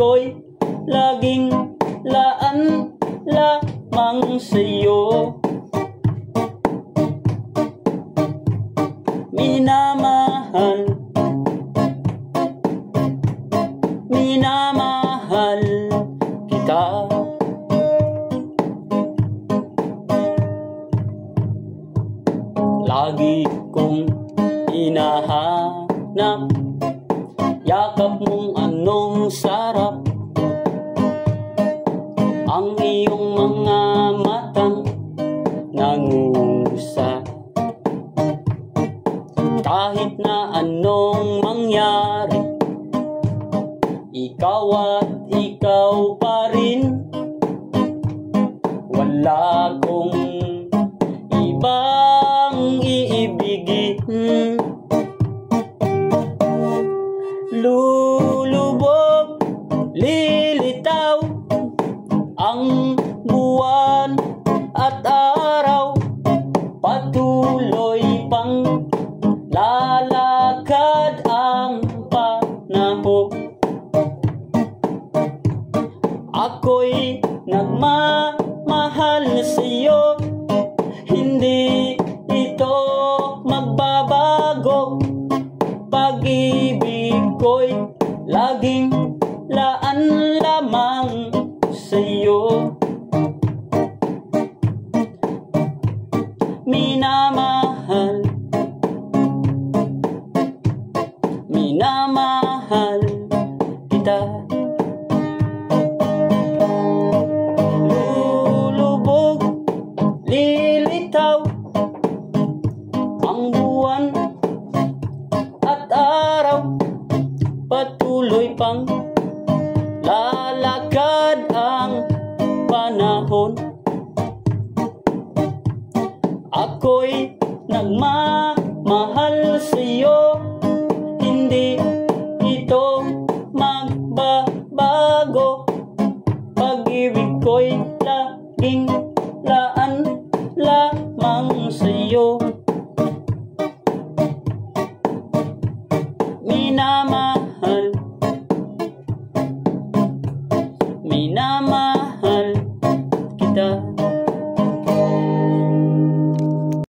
ko'y laging laan lamang sa'yo. Minamahal, minamahal kita. Lagi kong hinahanap yakap mong anong sarap, ang iyong mga matang nangungusap. Kahit na anong mangyari, ikaw at ikaw pa rin. Wala akong ibang iibigin. Lulubog, lilitaw ang buwan at araw, patuloy pang lalakad ang panahon. Ako'y nagmamahal sa'yo, hindi ito magbabago. Pag-ibig ko'y laging laan lamang sa'yo. Minamahal, minamahal kita. Lulubog, lilitaw ang buwan at araw, patuloy pang lalakad ang panahon. Ako'y nagmamahal sa'yo, hindi ito magbabago. Pag-ibig ko'y laging laan lamang sa'yo. Minamahal, minamahal kita.